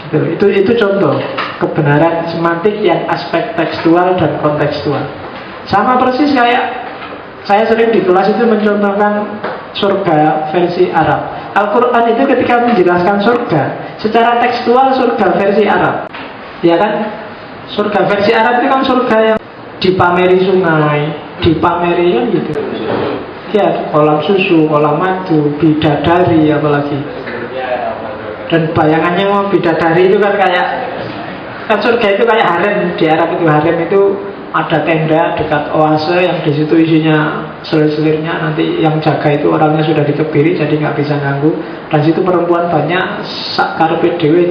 Itu contoh kebenaran semantik yang aspek tekstual dan kontekstual. Sama persis kayak saya sering di kelas itu mencontohkan surga versi Arab. Al-Quran itu ketika menjelaskan surga, secara tekstual surga versi Arab, ya kan? Surga versi Arab itu kan surga yang dipameri sungai, dipameri kan gitu. Ya, kolam susu, kolam madu, bidadari apalagi. Dan bayangannya mau bidadari itu kan kayak, kan surga itu kayak harem. Di Arab itu harem itu ada tenda dekat oase yang di situ isinya selir-selirnya. Nanti yang jaga itu orangnya sudah dikebiri jadi nggak bisa ganggu. Dan situ perempuan banyak, sak karepe dhewe.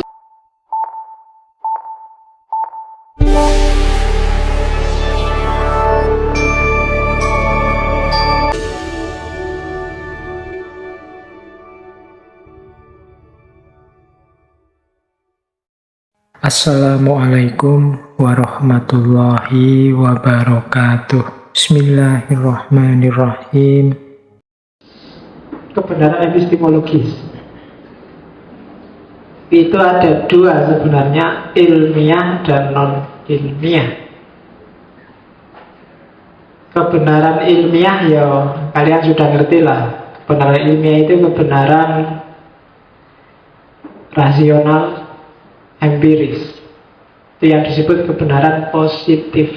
Assalamualaikum warahmatullahi wabarakatuh. Bismillahirrahmanirrahim. Kebenaran epistemologis itu ada dua sebenarnya, ilmiah dan non-ilmiah. Kebenaran ilmiah ya kalian sudah ngerti lah. Kebenaran ilmiah itu kebenaran rasional, empiris. Itu yang disebut kebenaran positif.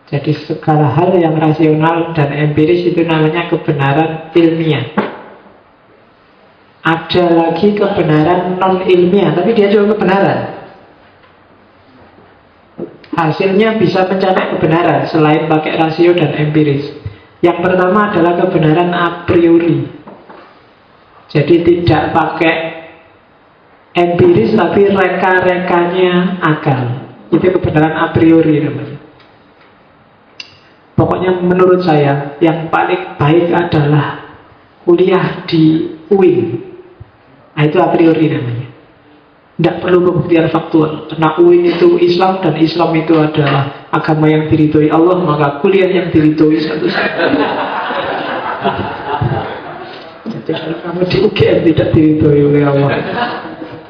Jadi segala hal yang rasional dan empiris itu namanya kebenaran ilmiah. Ada lagi kebenaran non-ilmiah, tapi dia juga kebenaran. Hasilnya bisa mencapai kebenaran selain pakai rasio dan empiris. Yang pertama adalah kebenaran a priori. Jadi tidak pakai empiris tapi reka-rekanya akal. Itu kebenaran a priori namanya. Pokoknya menurut saya yang paling baik adalah kuliah di UIN. Nah, itu a priori namanya. Tidak perlu pembuktian faktual. Karena UIN itu Islam dan Islam itu adalah agama yang diridhoi Allah, maka kuliah yang diridhoi satu-satunya. Jadi kalau kamu di UGM tidak diridhoi oleh Allah,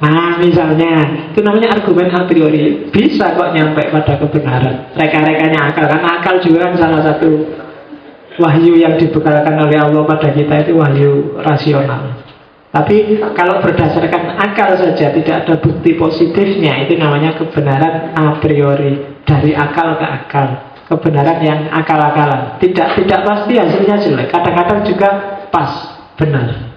nah misalnya, itu namanya argumen a priori. Bisa kok nyampe pada kebenaran. Reka-rekanya akal, karena akal juga kan salah satu wahyu yang dibekalkan oleh Allah pada kita, itu wahyu rasional. Tapi kalau berdasarkan akal saja, tidak ada bukti positifnya, itu namanya kebenaran a priori. Dari akal ke akal, kebenaran yang akal-akalan. Tidak pasti hasilnya jelek, kadang-kadang juga pas, benar.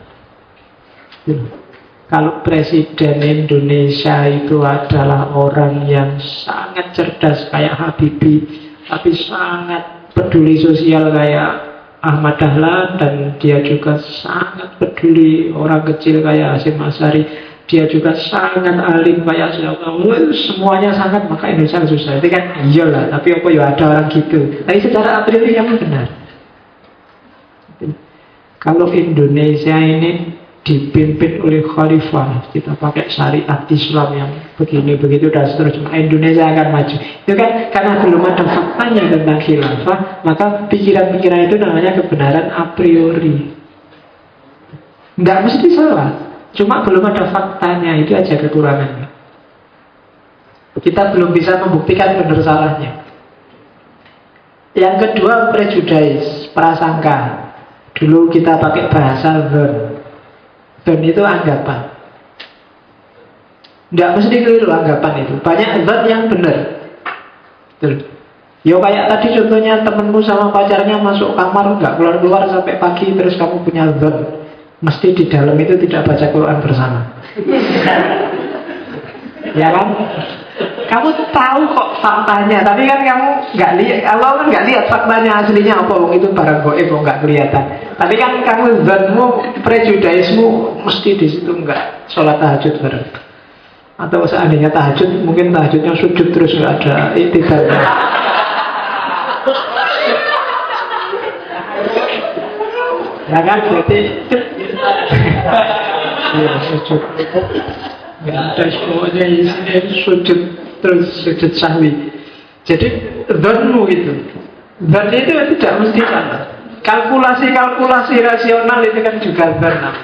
Kalau Presiden Indonesia itu adalah orang yang sangat cerdas kayak Habibie, tapi sangat peduli sosial kayak Ahmad Dahlan, dan dia juga sangat peduli orang kecil kayak Hasyim Asyari, dia juga sangat alim kayak siapa, semuanya sangat, maka Indonesia susah. Itu kan iyalah, tapi apa ya ada orang gitu. Tapi secara a priori yang benar. Kalau Indonesia ini dipimpin oleh khalifah, kita pakai syariat Islam yang begini-begitu dan seterusnya, Indonesia akan maju. Itu kan karena belum ada faktanya tentang khilafah, maka pikiran-pikiran itu namanya kebenaran a priori. Nggak mesti salah, cuma belum ada faktanya, itu aja kekurangannya. Kita belum bisa membuktikan benar salahnya. Yang kedua, prejudice, prasangka. Dulu kita pakai bahasa zon itu anggapan. Tidak mesti keliru anggapan itu. Banyak zon yang benar. Betul. Yo kayak tadi contohnya temenmu sama pacarnya masuk kamar nggak keluar-keluar sampai pagi, terus kamu punya zon, mesti di dalam itu tidak baca Quran bersama. Ya kan? Kamu tahu kok faktanya, tapi kan kamu nggak lihat. Allah kan nggak lihat faktanya aslinya apa, itu barang goib kok nggak kelihatan. Tapi kan kamu zanmu, prejudice-mu mesti di situ nggak sholat tahajud bareng. Atau seandainya tahajud, mungkin tahajudnya sujud terus nggak ada iktidalnya. Ya kan, berarti ya sujud. Nggak ada semuanya isinya sujud terus, sujud sahwi. Jadi zanmu itu tidak mesti salah. Kalkulasi rasional itu kan juga zan namanya.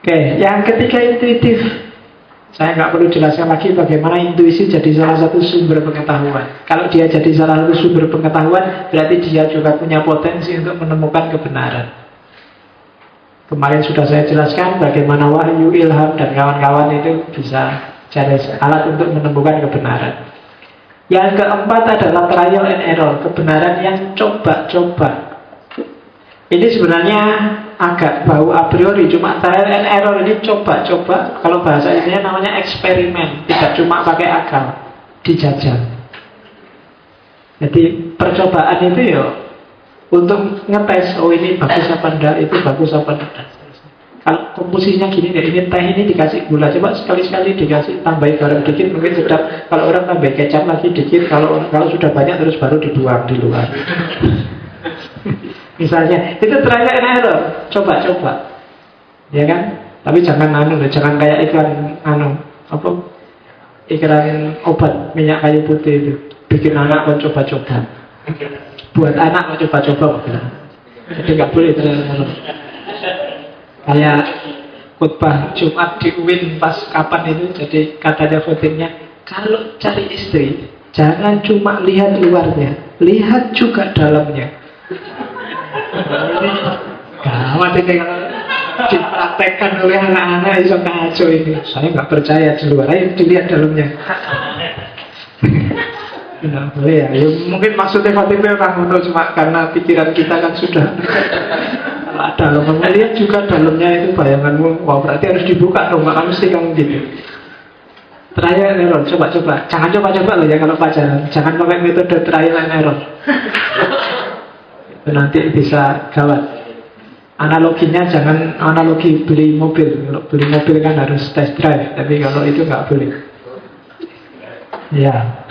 Oke, yang ketiga intuitif. Saya nggak perlu jelaskan lagi bagaimana intuisi jadi salah satu sumber pengetahuan. Kalau dia jadi salah satu sumber pengetahuan, berarti dia juga punya potensi untuk menemukan kebenaran. Kemarin sudah saya jelaskan bagaimana wahyu, ilham, dan kawan-kawan itu bisa jadi alat untuk menemukan kebenaran. Yang keempat adalah trial and error, kebenaran yang coba-coba. Ini sebenarnya agak bau a priori, cuma trial and error ini coba-coba. Kalau bahasa ini namanya eksperimen, tidak cuma pakai akal, dijajal. Jadi percobaan itu ya untuk ngetes, oh ini bagus apa enggak, itu bagus apa enggak. Kalau komposisinya gini deh, ini teh ini dikasih gula, coba sekali-sekali dikasih tambahin garam dikit mungkin sedap. Kalau orang tambah kecap lagi dikit, kalau sudah banyak terus baru dibuang di luar. Misalnya, itu trial and error, coba-coba, ya kan? Tapi jangan jangan kayak iklan iklan obat minyak kayu putih itu, bikin anak mau coba-coba, buat anak mau coba-coba, jadi nggak boleh trial and error. Kayak khutbah Jumat di UIN pas kapan itu, jadi katanya votingnya, kalau cari istri jangan cuma lihat luarnya, lihat juga dalamnya. Gawat ini kalau dipraktekkan oleh anak-anak iso kacau ini. Saya nggak percaya di luar, ayo dilihat dalamnya. Nggak boleh ya. Mungkin maksudnya khotibnya orang ngono, cuma karena pikiran kita kan sudah dalam melihat juga dalamnya itu bayanganmu. Wah berarti harus dibuka dong, nggak mesti kamu gitu. Trial and error, coba-coba. Jangan coba-coba loh ya kalau pacaran. Jangan pakai metode trial and error. Nanti bisa gawat. Analoginya jangan analogi beli mobil. Kalau beli mobil kan harus test drive, tapi kalau itu nggak boleh. Ya,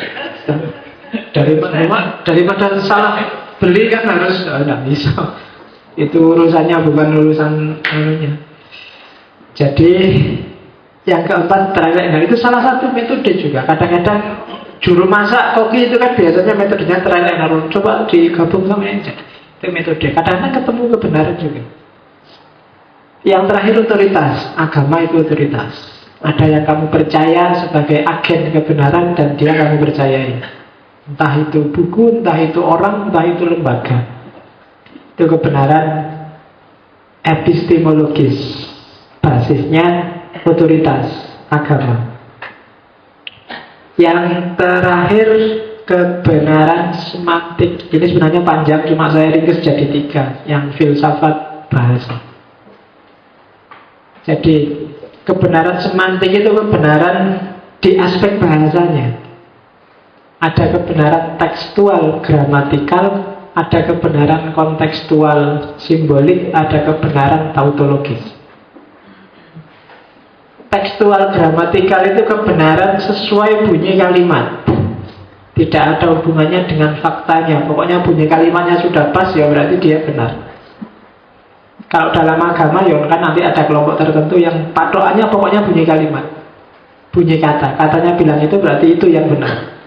daripada salah beli kan harus nggak bisa. Itu urusannya bukan urusan anunya. Jadi yang keempat trial and error itu salah satu metode juga. Kadang-kadang juru masak koki itu kan biasanya metodenya trial and error. Coba digabung sama yang jadi. Itu metode. Kadang-kadang ketemu kebenaran juga. Yang terakhir otoritas. Agama itu otoritas. Ada yang kamu percaya sebagai agen kebenaran dan dia kamu percayai. Entah itu buku, entah itu orang, entah itu lembaga. Itu kebenaran epistemologis. Basisnya otoritas agama. Yang terakhir kebenaran semantik. Ini sebenarnya panjang, cuma saya ringkas jadi 3. Yang filsafat bahasa. Jadi kebenaran semantik itu kebenaran di aspek bahasanya. Ada kebenaran tekstual gramatikal, ada kebenaran kontekstual simbolik, ada kebenaran tautologis. Tekstual gramatikal itu kebenaran sesuai bunyi kalimat. Tidak ada hubungannya dengan faktanya. Pokoknya bunyi kalimatnya sudah pas, ya berarti dia benar. Kalau dalam agama, ya kan nanti ada kelompok tertentu yang patokannya pokoknya bunyi kalimat, bunyi kata. Katanya bilang itu berarti itu yang benar.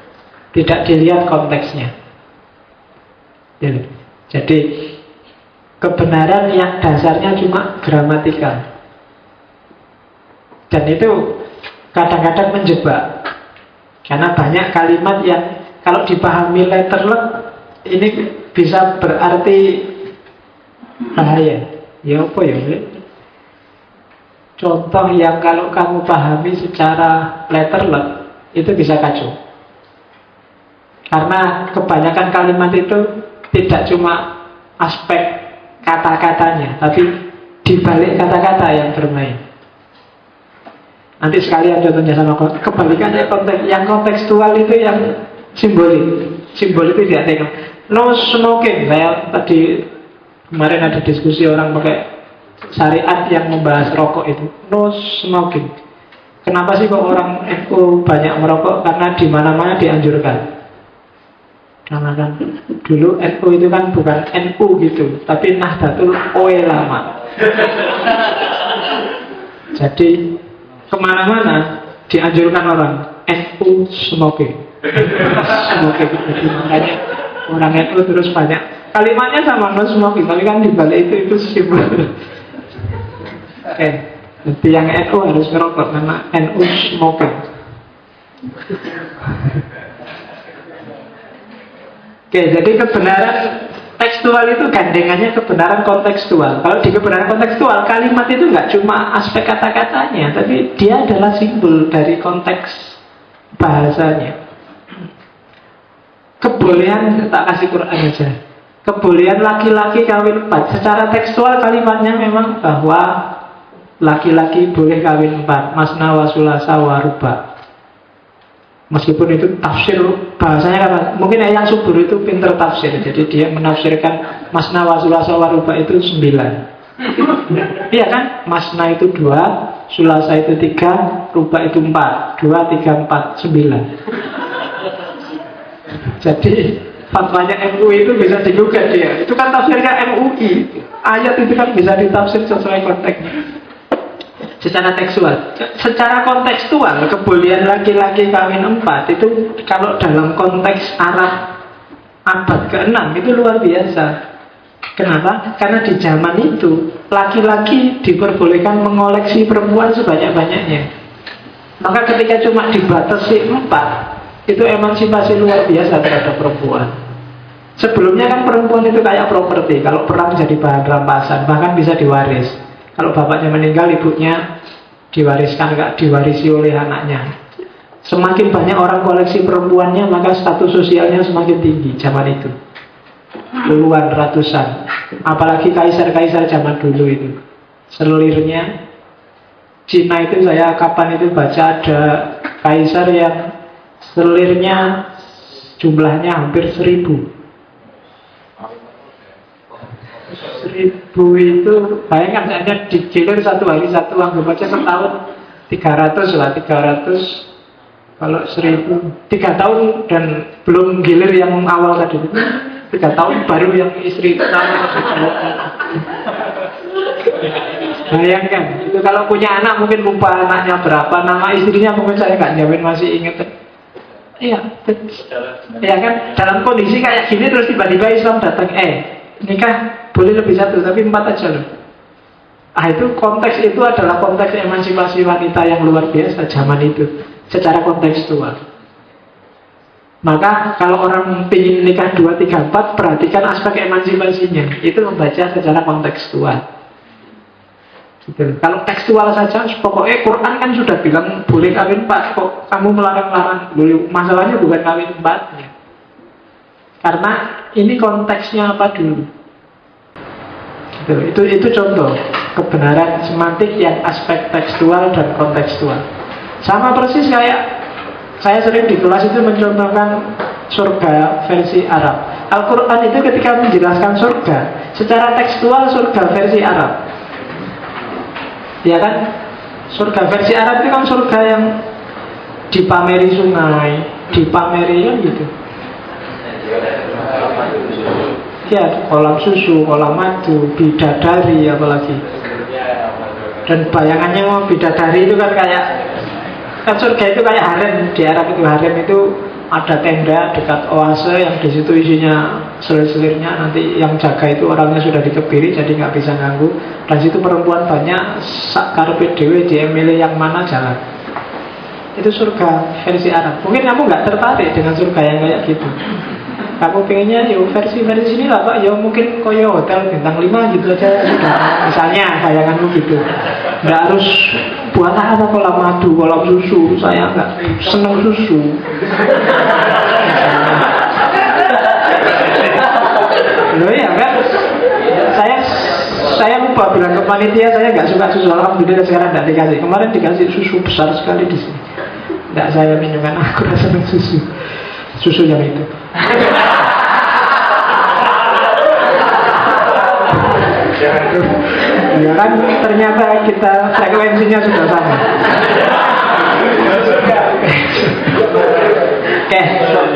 Tidak dilihat konteksnya. Jadi kebenaran yang dasarnya cuma gramatikal. Dan itu kadang-kadang menjebak. Karena banyak kalimat yang kalau dipahami letterlek ini bisa berarti bahaya. Ya apa ya? Contoh yang kalau kamu pahami secara letterlek itu bisa kacau. Karena kebanyakan kalimat itu tidak cuma aspek kata-katanya, tapi dibalik kata-kata yang bermain. Nanti sekalian contohnya sama kebalikannya konteks. Yang kontekstual itu yang simbolik. Simbol itu tidak tengok. No smoking. Saya tadi kemarin ada diskusi orang pakai syariat yang membahas rokok itu. No smoking. Kenapa sih kok orang NU banyak merokok? Karena di mana-mana dianjurkan. Karena kan dulu NU itu kan bukan NU gitu, tapi Nahdlatul Ulama. Jadi kemana-mana dianjurkan orang NU smoking. Smoking. Jadi makanya orang NU terus banyak. Kalimatnya sama no smoking, tapi kan dibalik itu simbol. Oke. Jadi yang NU harus ngerokok karena NU smoking. Oke, jadi kebenaran tekstual itu gandengannya kebenaran kontekstual. Kalau di kebenaran kontekstual, kalimat itu nggak cuma aspek kata-katanya, tapi dia adalah simbol dari konteks bahasanya. Kebolehan, tak kasih Quran aja. Kebolehan laki-laki kawin 4. Secara tekstual kalimatnya memang bahwa laki-laki boleh kawin 4, masna wa sulasa wa ruba. Meskipun itu tafsir bahasanya kan, mungkin yang subur itu pinter tafsir, jadi dia menafsirkan masna wa sulasa wa ruba itu 9. Iya kan? Masna itu 2, sulasa itu 3, ruba itu 4. 2, 3, 4, 9. Jadi fatwanya MUI itu bisa digugat dia. Itu kan tafsirnya MUI. Ayat itu kan bisa ditafsir sesuai konteksnya. Secara tekstual, secara kontekstual, kebolehan laki-laki kawin 4 itu kalau dalam konteks Arab abad ke-6 itu luar biasa. Kenapa? Karena di zaman itu laki-laki diperbolehkan mengoleksi perempuan sebanyak-banyaknya. Maka ketika cuma dibatasi 4, itu emansipasi luar biasa terhadap perempuan. Sebelumnya kan perempuan itu kayak properti. Kalau perang jadi bahan rampasan, bahkan bisa diwaris. Kalau bapaknya meninggal, ibunya diwariskan, nggak diwarisi oleh anaknya. Semakin banyak orang koleksi perempuannya, maka status sosialnya semakin tinggi zaman itu. Puluhan, ratusan. Apalagi kaisar-kaisar zaman dulu itu. Selirnya Cina itu, saya kapan itu baca ada kaisar yang selirnya jumlahnya hampir 1000. 1000 itu, bayangkan saja digilir satu hari satu, anggap aja setahun 300 lah, 300 kalau 1000, 3 tahun dan belum gilir yang awal tadi, 3 tahun baru yang istri pertama. Bayangkan, itu kalau punya anak mungkin lupa anaknya berapa, nama istrinya mungkin saya nggak jamin masih inget. Iya, ya kan, dalam kondisi kayak gini terus tiba-tiba Islam datang, nikah boleh lebih satu, tapi 4 aja loh. Itu konteks itu adalah konteks emansipasi wanita yang luar biasa zaman itu, secara kontekstual. Maka kalau orang ingin nikah 2, 3, 4, perhatikan aspek emansipasinya. Itu membaca secara kontekstual. Gitu. Kalau tekstual saja, pokoknya Quran kan sudah bilang boleh kawin 4, kok kamu melarang-larang. Masalahnya bukan kawin 4-nya. Karena ini konteksnya apa dulu. Itu contoh kebenaran semantik yang aspek tekstual dan kontekstual. Sama persis kayak saya sering di kelas itu mencontohkan surga versi Arab. Al-Quran itu ketika menjelaskan surga, secara tekstual surga versi Arab, ya kan? Surga versi Arab itu kan surga yang dipameri sungai, dipameri kan gitu. Ya, kolam susu, kolam madu, bidadari apalagi. Dan bayangannya mau bidadari itu kan kayak, kan surga itu kayak harem. Di Arab itu harem itu ada tenda dekat oase yang di situ isinya selir-selirnya. Nanti yang jaga itu orangnya sudah dikebiri jadi nggak bisa ganggu. Dan situ perempuan banyak, sak karepe dhewe dia milih yang mana jalan. Itu surga versi Arab. Mungkin kamu nggak tertarik dengan surga yang kayak gitu. Kamu pengennya ya versi sini lah Pak, ya mungkin koyo hotel bintang 5 gitu aja sudah. Misalnya bayanganmu gitu. Nggak harus buat apa kolam madu, kolam susu. Saya nggak seneng susu. Loh ya kan? Saya lupa bilang ke panitia saya nggak suka susu. Alhamdulillah sekarang nggak dikasih. Kemarin dikasih susu besar sekali di sini. Nggak saya minum karena aku rasa seneng susu yang itu. Ya kan ternyata kita frekuensinya sudah sama. Oke,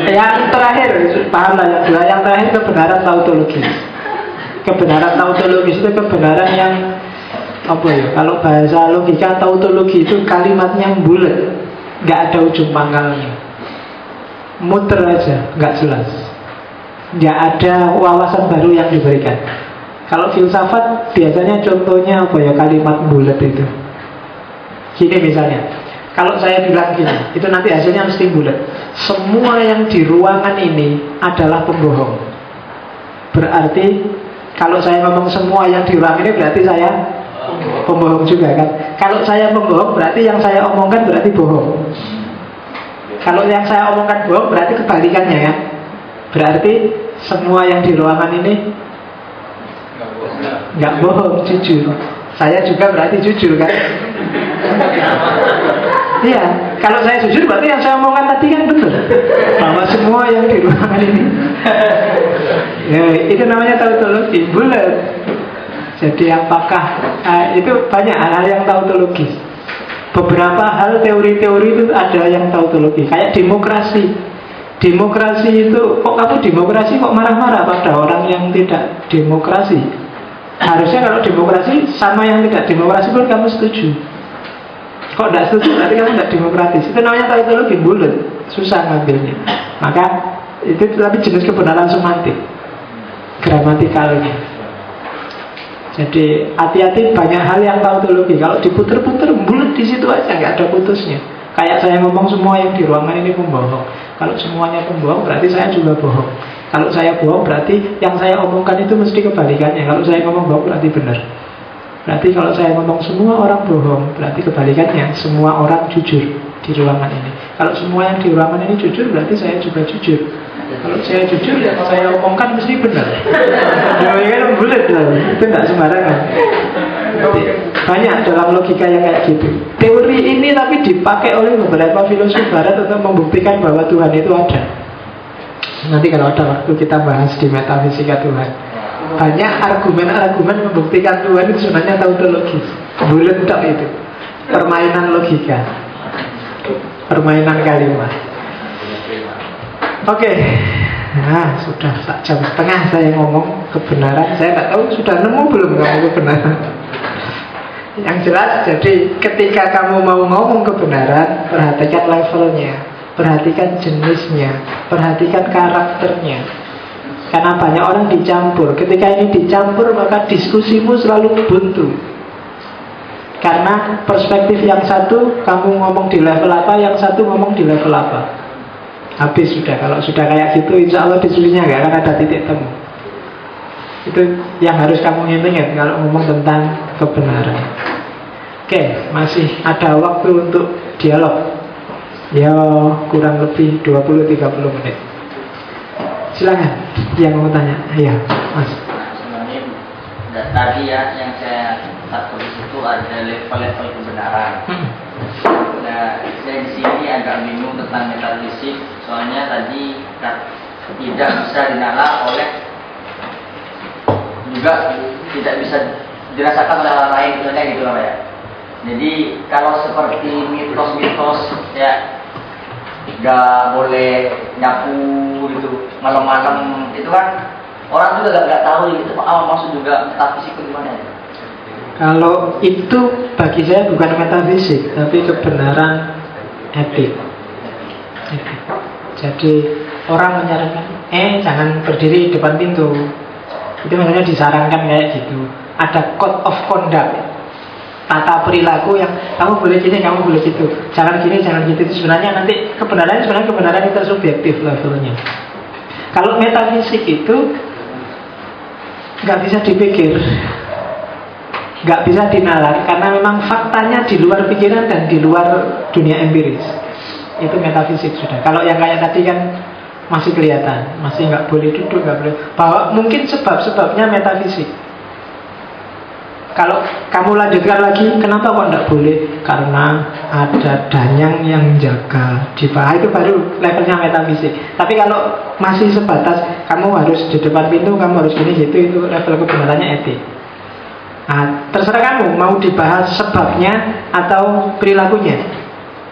yang terakhir paham lah yang dua. Yang terakhir kebenaran tautologis. Kebenaran tautologis itu kebenaran yang apa ya? Kalau bahasa logika tautologi itu kalimatnya bulat, nggak ada ujung pangkalnya, muter aja, nggak jelas, nggak ada wawasan baru yang diberikan. Kalau filsafat biasanya contohnya apa ya, kalimat bulat itu Gini misalnya, kalau saya bilang gini, itu nanti hasilnya mesti bulat. Semua yang di ruangan ini adalah pembohong. Berarti kalau saya ngomong semua yang di ruangan ini berarti saya pembohong juga kan. Kalau saya pembohong berarti yang saya omongkan berarti bohong. Kalau yang saya omongkan bohong berarti kebalikannya kan. Berarti semua yang di ruangan ini nggak bohong, jujur. Saya juga berarti jujur kan. Iya, kalau saya jujur berarti yang saya omongkan tadi kan betul, bahwa semua yang di ruangan ini ya, itu namanya tautologi bulat. Jadi apakah itu banyak hal-hal yang tautologis. Beberapa hal teori-teori itu ada yang tautologi. Kayak demokrasi. Demokrasi itu, kok kamu demokrasi kok marah-marah pada orang yang tidak demokrasi? Harusnya kalau demokrasi sama yang tidak demokrasi pun kamu setuju. Kok tidak setuju berarti kamu tidak demokratis. Itu namanya tautologi bulat. Susah ngambilnya. Maka itu tapi jenis kebenaran semantik, gramatikalnya. Jadi hati-hati banyak hal yang tautologi. Kalau diputer-puter bulat di situ aja, nggak ada putusnya. Kayak saya ngomong semua yang di ruangan ini pembohong. Kalau semuanya pembohong berarti saya juga bohong. Kalau saya bohong berarti yang saya omongkan itu mesti kebalikannya. Kalau saya ngomong bohong berarti benar. Berarti kalau saya ngomong semua orang bohong berarti kebalikannya, semua orang jujur di ruangan ini. Kalau semua yang di ruangan ini jujur berarti saya juga jujur. Kalau saya jujur ya saya omongkan mesti benar. Ya kan bulat lah. Itu tidak sembarangan. Banyak dalam logika yang kayak gitu. Teori ini tapi dipakai oleh beberapa filosof barat untuk membuktikan bahwa Tuhan itu ada. Nanti kalau ada waktu kita bahas di metafisika Tuhan. Banyak argumen-argumen membuktikan Tuhan itu sebenarnya tautologis. Bulat tak itu. Permainan logika, permainan kalimat. Oke. Nah, sudah jam setengah saya ngomong kebenaran. Saya nggak tahu sudah nemu belum kamu kebenaran. Yang jelas, jadi ketika kamu mau ngomong kebenaran, perhatikan levelnya, perhatikan jenisnya, perhatikan karakternya. Karena banyak orang dicampur. Ketika ini dicampur, maka diskusimu selalu buntu. Karena perspektif yang satu kamu ngomong di level apa, yang satu ngomong di level apa. Habis sudah. Kalau sudah kayak gitu, insya Allah diskusinya nggak akan ada titik temu. Itu yang harus kamu ingat kalau ngomong tentang kebenaran. Oke, masih ada waktu untuk dialog. Ya kurang lebih 20-30 menit. Silakan yang mau tanya. Iya, Mas. Tadi ya yang saya tulis itu ada level-level kebenaran. Nah, saya di sini agak bingung tentang metafisik. Soalnya tadi tidak bisa dinalar oleh, juga tidak bisa dirasakan oleh orang lain, misalnya gitu lah ya. Jadi kalau seperti mitos-mitos ya nggak boleh nyapu gitu malam-malam, itu kan orang juga nggak tahu gitu apa maksud juga metafisik itu gimana ya. Kalau itu bagi saya bukan metafisik, tapi kebenaran etik. Jadi orang menyarankan, jangan berdiri di depan pintu. Itu misalnya disarankan kayak gitu. Ada code of conduct, tata perilaku yang kamu boleh gini, kamu boleh gitu, jangan gini, jangan gitu. Itu sebenarnya nanti kebenaran itu subjektif levelnya. Kalau metafisik itu nggak bisa dipikir, nggak bisa dinalar, karena memang faktanya di luar pikiran dan di luar dunia empiris. Itu metafisik sudah. Kalau yang kayak tadi kan masih kelihatan, masih nggak boleh duduk, nggak boleh. Bahwa mungkin sebab-sebabnya metafisik. Kalau kamu lanjutkan lagi, kenapa kok nggak boleh? Karena ada danyang yang jaga di bawah, itu baru levelnya metafisik. Tapi kalau masih sebatas kamu harus di depan pintu, kamu harus gini gitu, itu level kebenarannya etik. Nah, terserah kamu mau dibahas sebabnya atau perilakunya,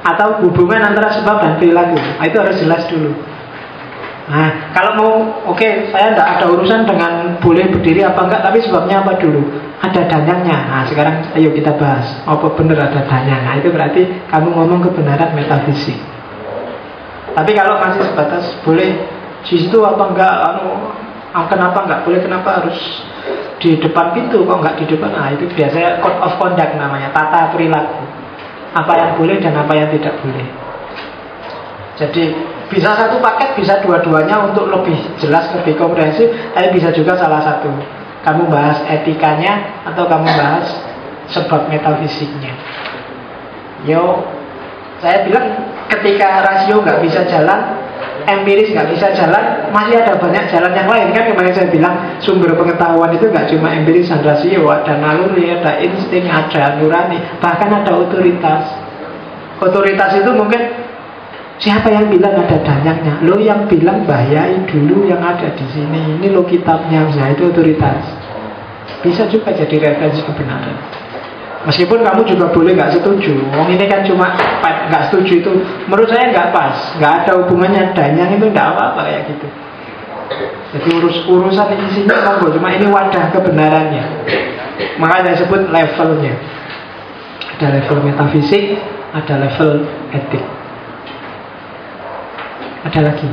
atau hubungan antara sebab dan perilaku. Nah, itu harus jelas dulu. Nah, kalau mau, oke, saya tidak ada urusan dengan boleh berdiri apa enggak, tapi sebabnya apa dulu? Ada danyangnya. Nah, sekarang ayo kita bahas apa benar ada danyang. Nah, itu berarti kamu ngomong kebenaran metafisik. Tapi kalau masih sebatas boleh di situ apa enggak, kenapa enggak boleh, kenapa harus di depan pintu, kok enggak di depan? Nah, itu biasanya code of conduct namanya, tata perilaku. apa yang boleh dan apa yang tidak boleh. Jadi bisa satu paket, bisa dua-duanya untuk lebih jelas, lebih komprehensif. Tapi bisa juga salah satu. Kamu bahas etikanya atau kamu bahas sebab metafisiknya. Yo, saya bilang ketika rasio nggak bisa jalan, empiris nggak bisa jalan, masih ada banyak jalan yang lain. Kan kemarin saya bilang sumber pengetahuan itu nggak cuma empiris dan rasio, ada naluri, ada insting, ada nurani, bahkan ada otoritas. Otoritas itu mungkin siapa yang bilang ada danyangnya? Lo yang bilang bahayai dulu yang ada di sini. Ini lo kitabnya, nah itu otoritas. Bisa juga jadi referensi kebenaran. Meskipun kamu juga boleh nggak setuju. Ini kan cuma nggak setuju itu menurut saya nggak pas, nggak ada hubungannya, danyang itu nggak apa-apa kayak gitu. Jadi urusan isinya monggo, cuma ini wadah kebenarannya. Makanya disebut levelnya. Ada level metafisik, ada level etik. Ada lagi?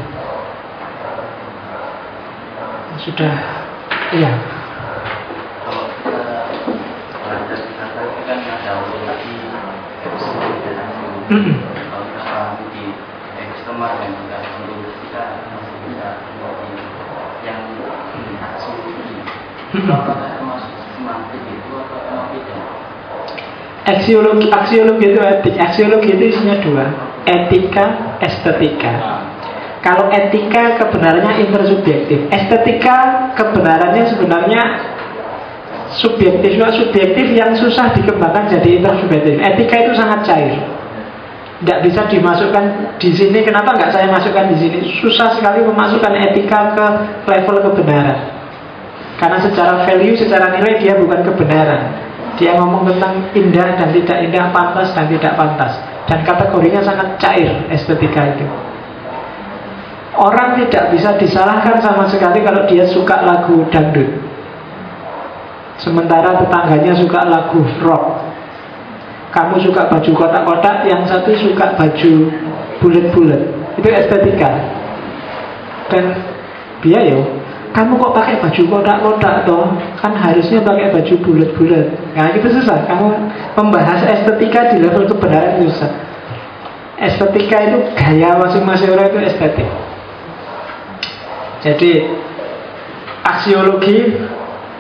Sudah, iya. Kalau kita pahami di eksternal dan juga menurut kita masih bisa yang absoluti. Apakah termasuk semantik itu atau tidak? Aksiologi itu etik. Aksiologi itu isinya dua, etika, estetika. Kalau etika kebenarannya intersubjektif, estetika kebenarannya sebenarnya subjektif yang susah dikembangkan jadi intersubjektif. Etika itu sangat cair, tidak bisa dimasukkan di sini. Kenapa nggak saya masukkan di sini? Susah sekali memasukkan etika ke level kebenaran, karena secara value, secara nilai dia bukan kebenaran. Dia ngomong tentang indah dan tidak indah, pantas dan tidak pantas, dan kategorinya sangat cair estetika itu. Orang tidak bisa disalahkan sama sekali kalau dia suka lagu dangdut, sementara tetangganya suka lagu rock. Kamu suka baju kotak-kotak, yang satu suka baju bulat-bulat. Itu estetika. Dan biayo, kamu kok pakai baju kotak-kotak toh? Kan harusnya pakai baju bulat-bulat. Nah itu susah. Kamu membahas estetika di level kebenaran itu susah. Estetika itu gaya masing-masing orang, itu estetik. Jadi aksiologi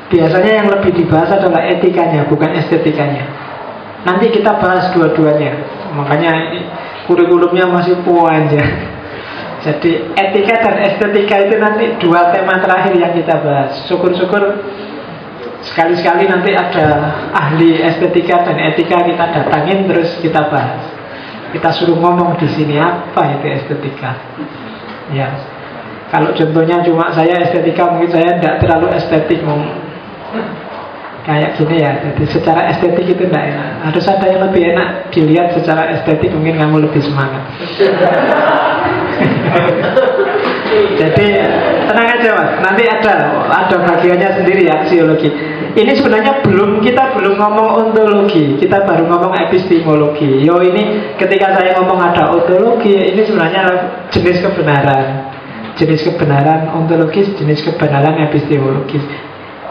biasanya yang lebih dibahas adalah etikanya, bukan estetikanya. Nanti kita bahas dua-duanya. Makanya kurikulumnya masih panjang. Jadi etika dan estetika itu nanti dua tema terakhir yang kita bahas. Syukur-syukur sekali-sekali nanti ada ahli estetika dan etika kita datangin, terus kita bahas. Kita suruh ngomong di sini apa itu estetika. Ya. Kalau contohnya cuma saya estetika, mungkin saya tidak terlalu estetik kayak gini ya. Jadi secara estetik itu tidak enak. Harus ada yang lebih enak dilihat secara estetik, mungkin kamu lebih semangat. Jadi tenang aja Mas, nanti ada bagiannya sendiri ya, aksiologi. Ini sebenarnya kita belum ngomong ontologi, kita baru ngomong epistemologi. Yo ini ketika saya ngomong ada ontologi, ini sebenarnya jenis kebenaran. Jenis kebenaran ontologis, jenis kebenaran epistemologis.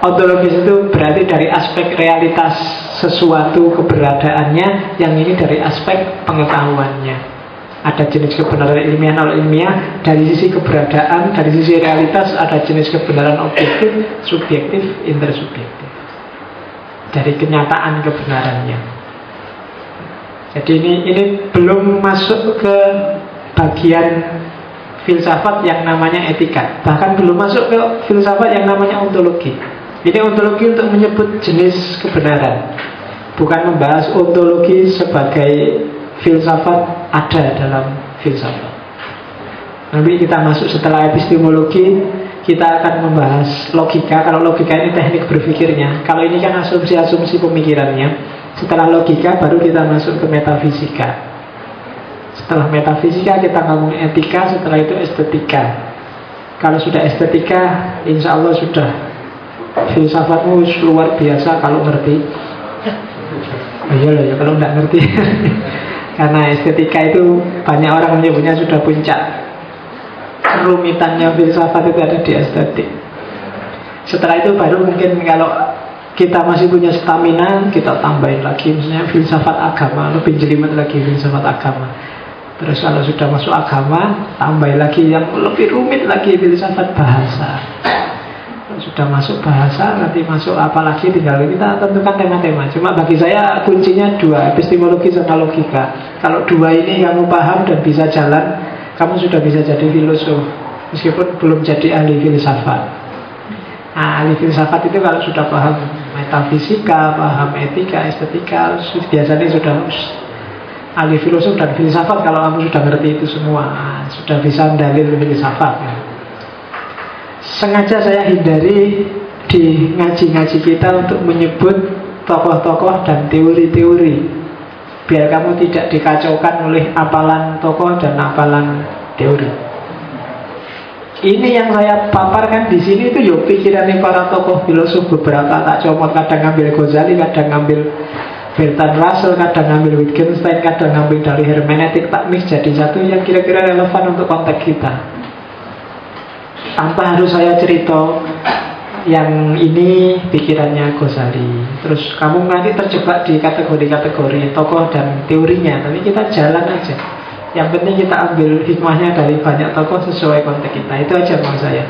Ontologis itu berarti dari aspek realitas sesuatu keberadaannya, yang ini dari aspek pengetahuannya. Ada jenis kebenaran ilmiah, non ilmiah. Dari sisi keberadaan, dari sisi realitas ada jenis kebenaran objektif, subjektif, intersubjektif. Dari kenyataan kebenarannya. Jadi ini belum masuk ke bagian filsafat yang namanya etika, bahkan belum masuk ke filsafat yang namanya ontologi. Ini ontologi untuk menyebut jenis kebenaran, bukan membahas ontologi sebagai filsafat ada dalam filsafat. Nanti kita masuk setelah epistemologi, kita akan membahas logika. Kalau logika ini teknik berpikirnya, kalau ini kan asumsi-asumsi pemikirannya. Setelah logika baru kita masuk ke metafisika. Setelah metafisika kita ngomong etika, setelah itu estetika. Kalau sudah estetika, insya Allah sudah filsafatmu luar biasa kalau ngerti. Iya loh ya kalau nggak ngerti. Karena estetika itu banyak orang menyebutnya sudah puncak. Kerumitannya filsafat itu ada di estetik. Setelah itu baru mungkin kalau kita masih punya stamina, kita tambahin lagi misalnya filsafat agama, lebih jelimet lagi filsafat agama. Terus kalau sudah masuk agama, tambahin lagi yang lebih rumit lagi filsafat bahasa. Kalau sudah masuk bahasa, nanti masuk apa lagi, tinggal kita tentukan tema-tema. Cuma bagi saya kuncinya dua, epistemologi sama logika. Kalau dua ini kamu paham dan bisa jalan, kamu sudah bisa jadi filosof, meskipun belum jadi ahli filsafat. Nah, ahli filsafat itu kalau sudah paham metafisika, paham etika, estetika, biasanya sudah ahli filosof dan filsafat. Kalau kamu sudah ngerti itu semua, sudah bisa mendalil filsafat. Sengaja saya hindari di ngaji-ngaji kita untuk menyebut tokoh-tokoh dan teori-teori, biar kamu tidak dikacaukan oleh hafalan tokoh dan hafalan teori. Ini yang saya paparkan di sini itu yo pikirannya para tokoh filosof beberapa, tak comot, kadang ngambil Ghazali, kadang ngambil Bertrand Russell, kadang ngambil Wittgenstein, kadang ngambil dari hermeneutik, tak mix jadi satu yang kira-kira relevan untuk konteks kita. Tanpa harus saya cerita yang ini pikirannya Ghazali, terus kamu nanti terjebak di kategori-kategori tokoh dan teorinya. Tapi kita jalan aja. Yang penting kita ambil hikmahnya dari banyak tokoh sesuai konteks kita. Itu aja mau saya.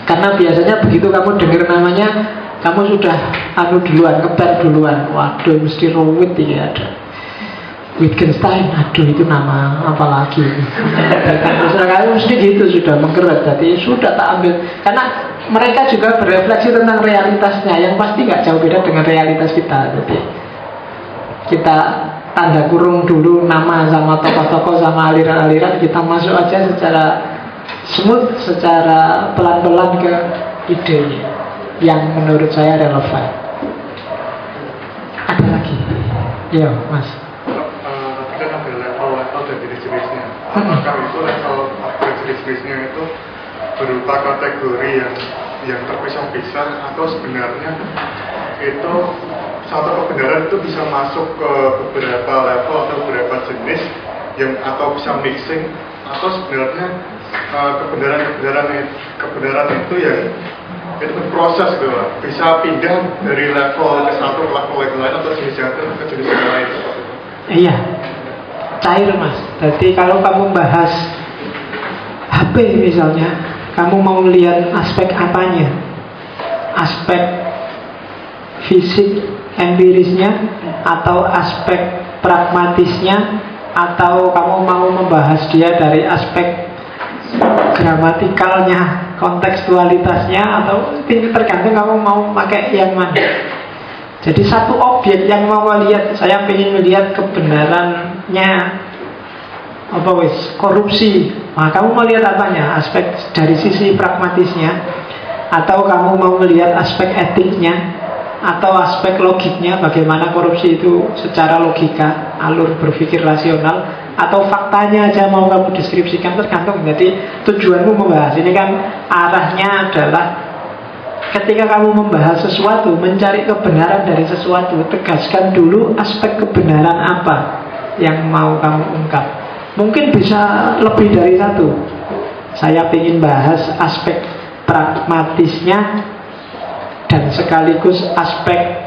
Karena biasanya begitu kamu dengar namanya, kamu sudah duluan, kebar duluan. Waduh, mesti rumit ini ada Wittgenstein, aduh itu nama apa lagi? Terus kamu mesti gitu sudah menggerak. Jadi sudah tak ambil. Karena mereka juga berefleksi tentang realitasnya, yang pasti nggak jauh beda dengan realitas kita. Jadi kita tanda kurung dulu nama sama tokoh-tokoh sama aliran-aliran, kita masuk aja secara smooth, secara pelan-pelan ke idenya yang menurut saya relevan. Ada lagi? Iya, Mas. Kan ada level-level dan jenis-jenisnya. Apakah itu level dan jenis-jenisnya itu berupa kategori yang terpisah-pisah, atau sebenarnya itu satu kebenaran itu bisa masuk ke beberapa level atau beberapa jenis yang, atau bisa mixing, atau sebenarnya kebenaran itu yang itu berproses gitu lah, bisa pindah dari level ke satu ke level yang lain atau jenis yang ke jenis yang lain. Iya, cair Mas. Jadi kalau kamu bahas HP misalnya, kamu mau lihat aspek apanya? Aspek fisik empirisnya, atau aspek pragmatisnya, atau kamu mau membahas dia dari aspek gramatikalnya, kontekstualitasnya, atau tergantung kamu mau pakai yang mana. Jadi satu objek yang mau lihat, saya ingin melihat kebenarannya apa korupsi. Nah, kamu mau lihat apanya? Aspek dari sisi pragmatisnya, atau kamu mau melihat aspek etiknya, atau aspek logiknya, bagaimana korupsi itu secara logika, alur berpikir rasional, atau faktanya aja mau kamu deskripsikan, tergantung. Jadi tujuanmu membahas ini kan arahnya adalah ketika kamu membahas sesuatu, mencari kebenaran dari sesuatu, tegaskan dulu aspek kebenaran apa yang mau kamu ungkap. Mungkin bisa lebih dari satu. Saya ingin bahas aspek pragmatisnya dan sekaligus aspek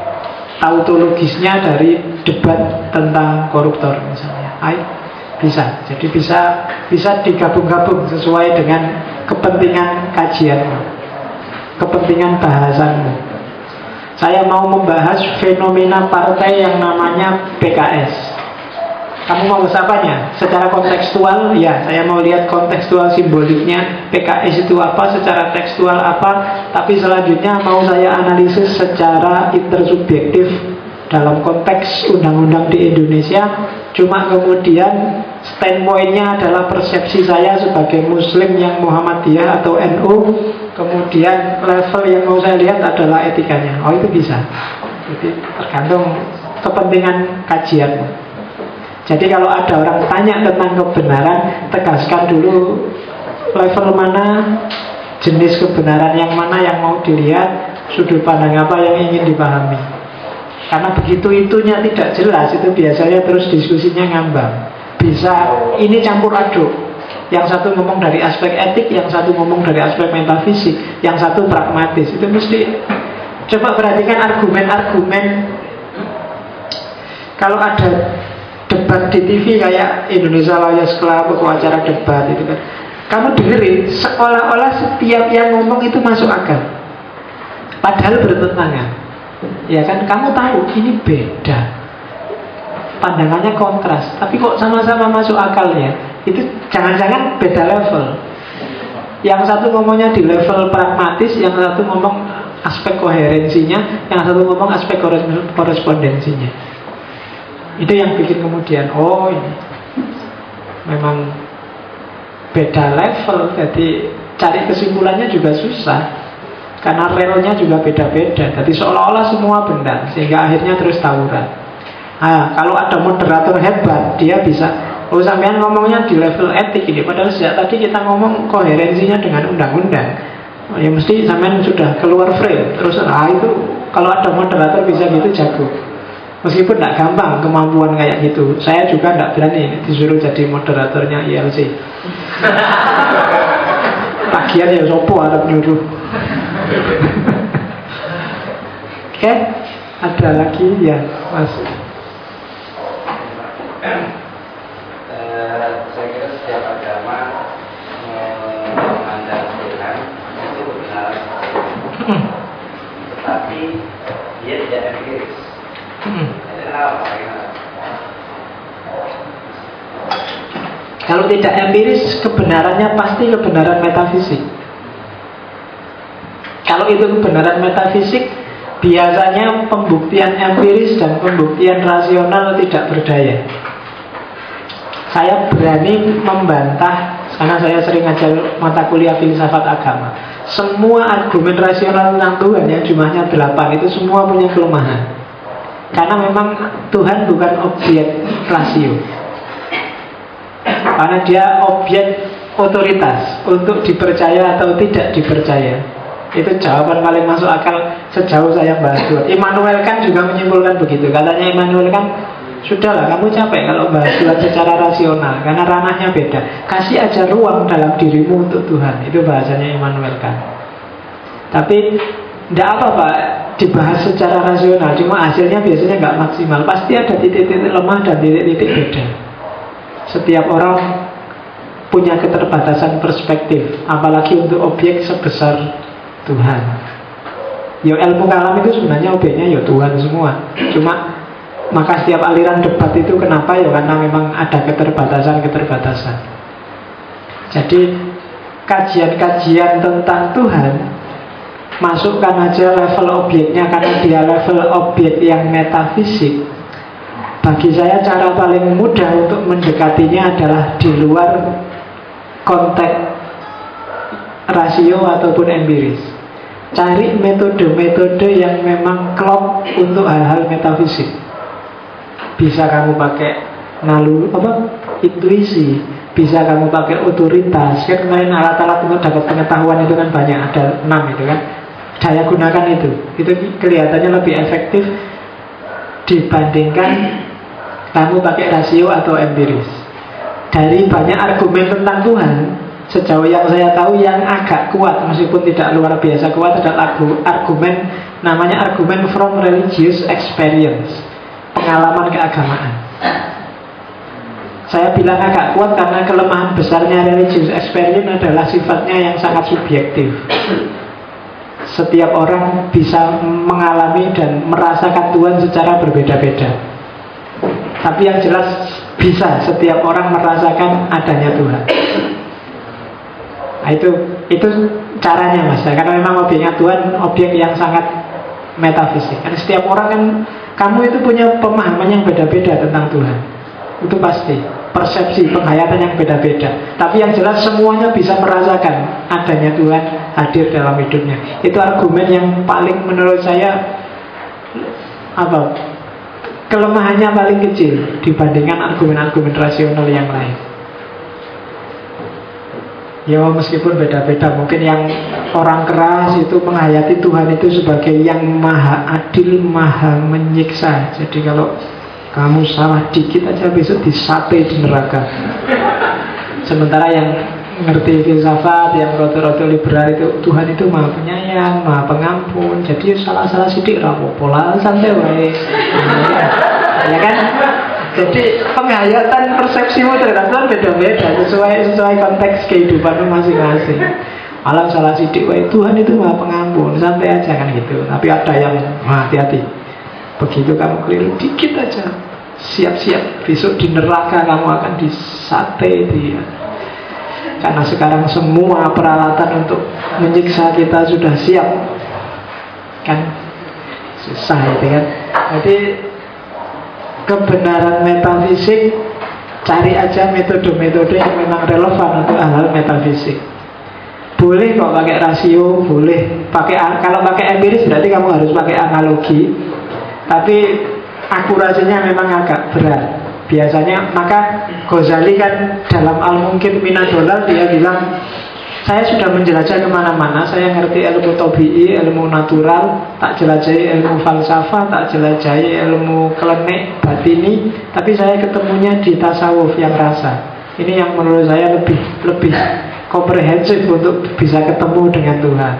tautologisnya dari debat tentang koruptor misalnya. Bisa. Jadi bisa digabung-gabung sesuai dengan kepentingan kajianmu, kepentingan bahasanmu. Saya mau membahas fenomena partai yang namanya PKS. Kamu mau apanya? Secara kontekstual, ya saya mau lihat kontekstual simboliknya PKS itu apa, secara tekstual apa. Tapi selanjutnya mau saya analisis secara intersubjektif dalam konteks undang-undang di Indonesia. Cuma kemudian standpointnya adalah persepsi saya sebagai Muslim yang Muhammadiyah atau NU. Kemudian level yang mau saya lihat adalah etikanya. Oh, itu bisa. Jadi tergantung kepentingan kajianmu. Jadi kalau ada orang tanya tentang kebenaran, tegaskan dulu level mana, jenis kebenaran yang mana yang mau dilihat, sudut pandang apa yang ingin dipahami. Karena begitu itunya tidak jelas, itu biasanya terus diskusinya ngambang. Bisa ini campur aduk. Yang satu ngomong dari aspek etik, yang satu ngomong dari aspek metafisik, yang satu pragmatis. Itu mesti Coba perhatikan argumen-argumen. Kalau ada debat di TV kayak Indonesia Lawyers Club atau acara debat itu kan, kamu dengerin seolah-olah setiap yang ngomong itu masuk akal, padahal bertentangan. Ya kan, kamu tahu ini beda, pandangannya kontras, tapi kok sama-sama masuk akalnya. Itu jangan-jangan beda level. Yang satu ngomongnya di level pragmatis, yang satu ngomong aspek koherensinya, yang satu ngomong aspek korespondensinya. Itu yang bikin kemudian, oh ini memang beda level. Jadi cari kesimpulannya juga susah, karena relnya juga beda-beda. Jadi seolah-olah semua benar, sehingga akhirnya terus tawuran. Nah, kalau ada moderator hebat, dia bisa, oh sampean ngomongnya di level etik ini, padahal sejak tadi kita ngomong koherensinya dengan undang-undang. Oh, ya mesti sampean sudah keluar frame. Terus itu kalau ada moderator bisa gitu, jago. Meskipun tidak gampang kemampuan kayak gitu. Saya juga tidak berani disuruh jadi moderatornya ILC. Lagian ya sopo harap nyuruh. Oke, ada lagi ya Mas. Saya kira setiap agama memandang Tuhan itu benar, tetapi dia tidak empiris. Kalau tidak empiris, kebenarannya pasti kebenaran metafisik. Kalau itu kebenaran metafisik, biasanya pembuktian empiris dan pembuktian rasional tidak berdaya. Saya berani membantah, karena saya sering ngajar mata kuliah filsafat agama. Semua argumen rasional tentang Tuhan yang jumlahnya 8 itu semua punya kelemahan. Karena memang Tuhan bukan objek rasio, karena dia objek otoritas untuk dipercaya atau tidak dipercaya. Itu jawaban paling masuk akal sejauh saya bahas Tuhan. Immanuel Kant juga menyimpulkan begitu. Katanya Immanuel Kant, sudahlah kamu capek kalau bahas Tuhan secara rasional, karena ranahnya beda. Kasih aja ruang dalam dirimu untuk Tuhan. Itu bahasanya Immanuel Kant. Tapi tidak apa-apa dibahas secara rasional, cuma hasilnya biasanya nggak maksimal. Pasti ada titik-titik lemah dan titik-titik beda. Setiap orang punya keterbatasan perspektif, apalagi untuk objek sebesar Tuhan. Ya ilmu kalam itu sebenarnya objeknya ya Tuhan semua. Cuma maka setiap aliran debat itu kenapa ya, karena memang ada keterbatasan-keterbatasan. Jadi kajian-kajian tentang Tuhan, masukkan aja level objeknya, karena dia level objek yang metafisik. Bagi saya cara paling mudah untuk mendekatinya adalah di luar konteks rasio ataupun empiris. Cari metode-metode yang memang klop untuk hal-hal metafisik. Bisa kamu pakai intuisi, bisa kamu pakai otoritas. Kan kemarin alat-alat untuk dapat pengetahuan itu kan banyak, ada 6 itu kan. Daya gunakan itu kelihatannya lebih efektif dibandingkan kamu pakai rasio atau empiris. Dari banyak argumen tentang Tuhan, sejauh yang saya tahu yang agak kuat, meskipun tidak luar biasa kuat, adalah argumen, namanya argumen from religious experience, pengalaman keagamaan. Saya bilang agak kuat karena kelemahan besarnya religious experience adalah sifatnya yang sangat subjektif. Setiap orang bisa mengalami dan merasakan Tuhan secara berbeda-beda. Tapi yang jelas bisa setiap orang merasakan adanya Tuhan. Nah, itu caranya Mas. Karena memang objeknya Tuhan objek yang sangat metafisik. Karena setiap orang kan, kamu itu punya pemahaman yang beda-beda tentang Tuhan. Itu pasti. Persepsi, penghayatan yang beda-beda. Tapi yang jelas semuanya bisa merasakan adanya Tuhan hadir dalam hidupnya. Itu argumen yang paling menurut saya kelemahannya paling kecil dibandingkan argumen-argumen rasional yang lain. Ya meskipun beda-beda, mungkin yang orang keras itu menghayati Tuhan itu sebagai yang maha adil, maha menyiksa. Jadi kalau kamu salah dikit aja besok disate di neraka. Sementara yang ngerti filsafat yang roto-roto liberal itu Tuhan itu maha penyayang, maha pengampun, jadi salah-salah sidik rapopo lah, santai wae. Ya kan? Jadi penghayatan persepsimu terhadap Tuhan beda-beda sesuai konteks kehidupanmu masing-masing. Malah salah sidik wae, Tuhan itu maha pengampun, santai aja kan gitu. Tapi ada yang hati-hati. Begitu kamu keliru dikit aja, siap-siap besok di neraka kamu akan disate dia. Karena sekarang semua peralatan untuk menyiksa kita sudah siap. Kan susah itu kan. Jadi kebenaran metafisik, cari aja metode-metode yang memang relevan untuk hal-hal metafisik. Boleh kok pakai rasio, boleh pakai, kalau pakai empiris berarti kamu harus pakai analogi. Tapi akurasinya memang agak berat. Biasanya, maka Ghazali kan dalam Al-Mungkin Minadolal dia bilang, saya sudah menjelajah kemana-mana, saya ngerti ilmu tabi'i, ilmu natural, tak jelajahi ilmu falsafah, tak jelajahi ilmu klenik, batini, tapi saya ketemunya di tasawuf yang rasa. Ini yang menurut saya lebih komprehensif untuk bisa ketemu dengan Tuhan.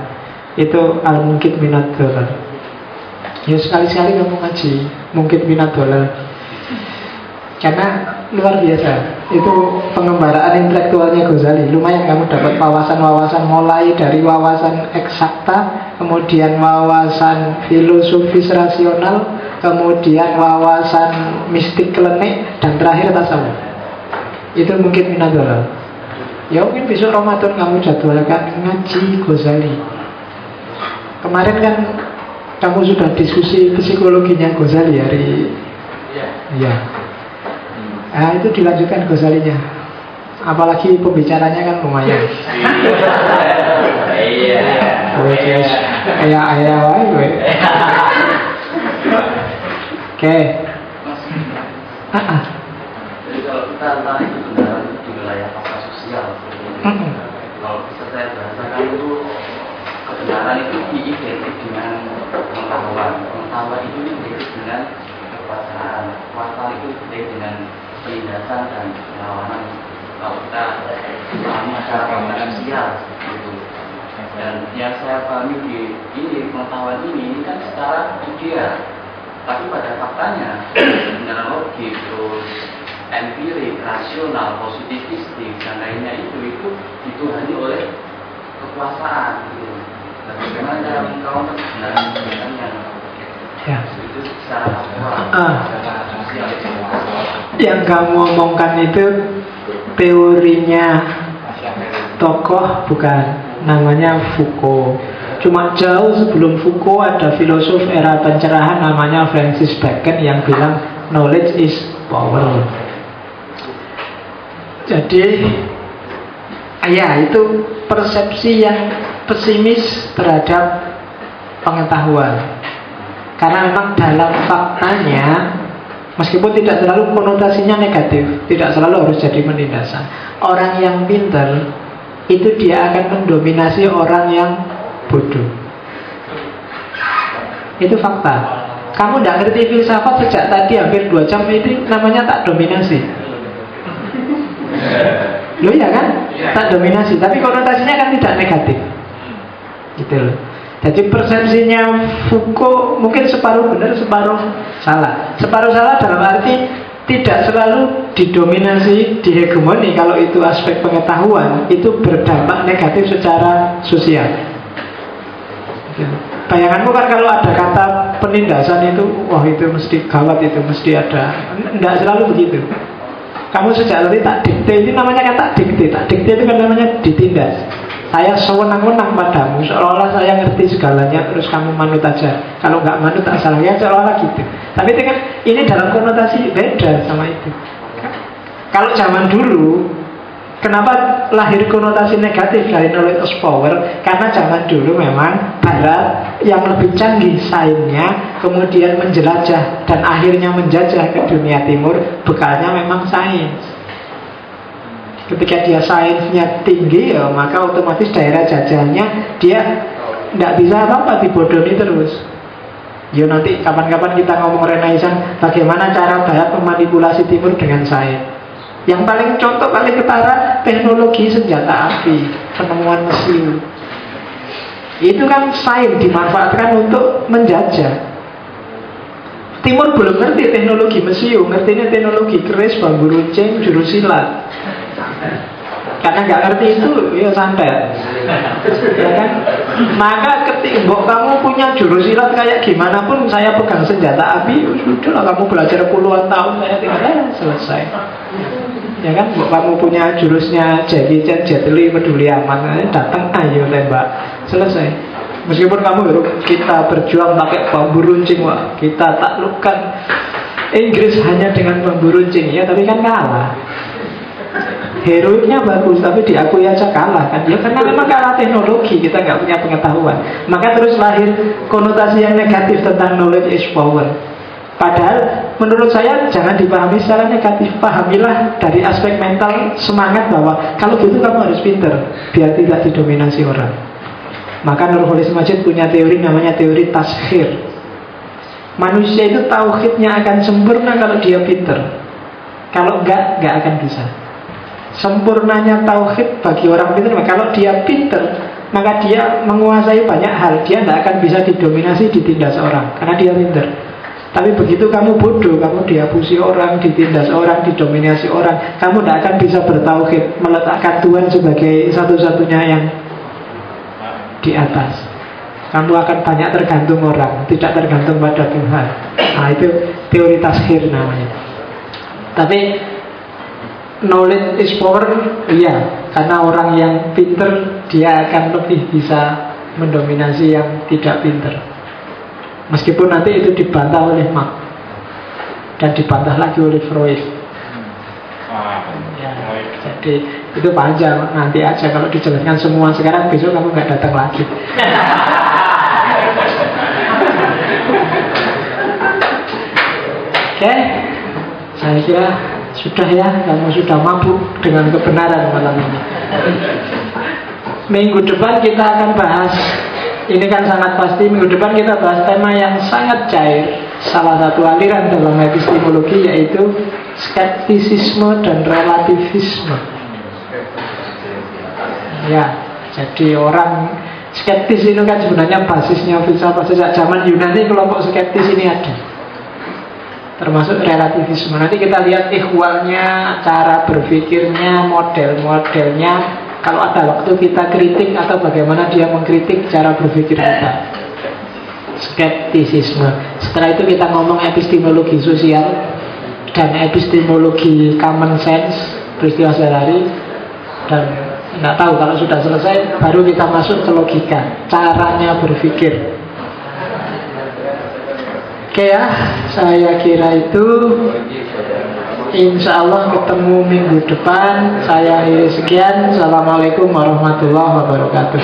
Itu Al-Mungkin Minadolal. Ya sekali-sekali kamu ngaji Mungkin Minadolal, karena luar biasa. Itu pengembaraan intelektualnya Ghazali. Lumayan kamu dapat wawasan-wawasan, mulai dari wawasan eksakta, kemudian wawasan filosofis rasional, kemudian wawasan mistik klenik, dan terakhir tasawuf. Itu Mungkin Minadolal. Ya mungkin besok Ramadan kamu jadwalkan ngaji Ghazali. Kemarin kan kamu sudah diskusi psikologinya Ghazali hari. Iya. Nah itu dilanjutkan Ghazalinya. Apalagi pembicaranya kan lumayan. Iya. Ayah wae gue. Oke. Jadi kalau kita tarik kebenaran di wilayah fakta sosial, kalau bisa saya bahasakan itu kebenaran itu diidentik dengan pengetahuan itu identik dengan kekuasaan, kekuasaan itu identik dengan penindasan dan perlawanan. Kalau kita pahami secara manusia gitu. Dan yang saya pahami di ini pengetahuan ini kan secara ideal, tapi pada faktanya secara logik, terus empirik, rasional, positivistik dan lainnya itu dituhani oleh kekuasaan gitu. Dan bagaimana cara mengkawan kebenaran yang itu secara sosial. Yang kamu omongkan itu teorinya tokoh bukan, namanya Foucault. Cuma jauh sebelum Foucault ada filosof era pencerahan namanya Francis Bacon yang bilang knowledge is power. Jadi ya itu persepsi yang pesimis terhadap pengetahuan. Karena memang dalam faktanya, meskipun tidak selalu konotasinya negatif, tidak selalu harus jadi penindasan. Orang yang pintar itu dia akan mendominasi orang yang bodoh. Itu fakta. Kamu tidak ngerti filsafat sejak tadi hampir 2 jam, itu namanya tak dominasi. Loh ya kan? Tak dominasi, tapi konotasinya kan tidak negatif. Gitu loh. Jadi persepsinya Foucault mungkin separuh benar, separuh salah. Separuh salah dalam arti tidak selalu didominasi, dihegemoni. Kalau itu aspek pengetahuan, itu berdampak negatif secara sosial. Bayanganmu kan kalau ada kata penindasan itu, wah itu mesti gawat, itu mesti ada. Tidak selalu begitu. Kamu sejak tadi tak dikte, itu namanya kan tak dikte. Tak dikte itu kan namanya ditindas. Saya sewenang-wenang padamu, seolah-olah saya ngerti segalanya, terus kamu manut aja. Kalau nggak manut tak salah, ya seolah-olah gitu. Tapi itu kan ini dalam konotasi beda sama itu. Kalau zaman dulu, kenapa lahir konotasi negatif dari knowledge of power? Karena zaman dulu memang Barat yang lebih canggih sainsnya, kemudian menjelajah dan akhirnya menjajah ke dunia timur, bekalnya memang sains. Ketika dia sainsnya tinggi, ya, maka otomatis daerah jajahnya dia tidak bisa apa-apa, dibodohi terus. Ya nanti kapan-kapan kita ngomong Renaissance, bagaimana cara Barat memanipulasi timur dengan sains. Yang paling contoh paling ketara teknologi senjata api, penemuan mesiu. Itu kan sains dimanfaatkan untuk menjajah. Timur belum ngerti teknologi mesiu, ngertinya teknologi keris, bambu runcing, jurus silat. Karena nggak ngerti itu, ya santet. Ya kan? Maka ketika kamu punya jurus silat kayak gimana pun, saya pegang senjata api, sudahlah kamu belajar puluhan tahun, saya tinggal selesai. Ya kan, kamu punya jurusnya Jackie Chan, Jet Li, peduli amat, datang ayo tembak, selesai. Meskipun kita berjuang pakai bambu runcing, wah, kita taklukkan Inggris hanya dengan bambu runcing, ya, tapi kan kalah. Heroiknya bagus, tapi diakui aja kalah kan? Ya karena memang kalah teknologi, kita nggak punya pengetahuan. Maka terus lahir konotasi yang negatif tentang knowledge is power. Padahal menurut saya jangan dipahami secara negatif, pahamilah dari aspek mental, semangat bahwa kalau gitu kamu harus pinter biar tidak didominasi orang. Maka Nurholis Majid punya teori namanya teori taskhir. Manusia itu tauhidnya akan sempurna kalau dia pinter. Kalau enggak akan bisa. Sempurnanya tauhid bagi orang pinter, kalau dia pinter maka dia menguasai banyak hal. Dia tidak akan bisa didominasi, ditindas orang karena dia pinter. Tapi begitu kamu bodoh, kamu dihapusi orang, ditindas orang, didominasi orang, kamu tidak akan bisa bertauhid, meletakkan Tuhan sebagai satu-satunya yang di atas. Kamu akan banyak tergantung orang, tidak tergantung pada Tuhan. Nah, itu teori taskhir namanya. Tapi knowledge is power, iya, karena orang yang pinter dia akan lebih bisa mendominasi yang tidak pinter. Meskipun nanti itu dibantah oleh Marx dan dibantah lagi oleh Freud. Ya, jadi itu panjang, nanti aja kalau dijelaskan semua sekarang, besok kamu nggak datang lagi. Oke, saya kira sudah ya, kamu sudah mabuk dengan kebenaran malam ini. Minggu depan kita akan bahas, ini kan sangat pasti, minggu depan kita bahas tema yang sangat cair, salah satu aliran dalam epistemologi, yaitu skeptisisme dan relativisme. Ya, jadi orang skeptis itu kan sebenarnya basisnya filsafat sejak zaman Yunani. Kelompok skeptis ini ada, termasuk relativisme. Nanti kita lihat ihwalnya, cara berpikirnya, model-modelnya. Kalau ada waktu kita kritik atau bagaimana dia mengkritik cara berpikir kita. Skeptisisme. Setelah itu kita ngomong epistemologi sosial dan epistemologi common sense, peristiwa sehari-hari. Dan nggak tahu kalau sudah selesai baru kita masuk ke logika, caranya berpikir. Oke ya, saya kira itu. Insya Allah ketemu minggu depan. Saya akhiri sekian. Assalamualaikum warahmatullahi wabarakatuh.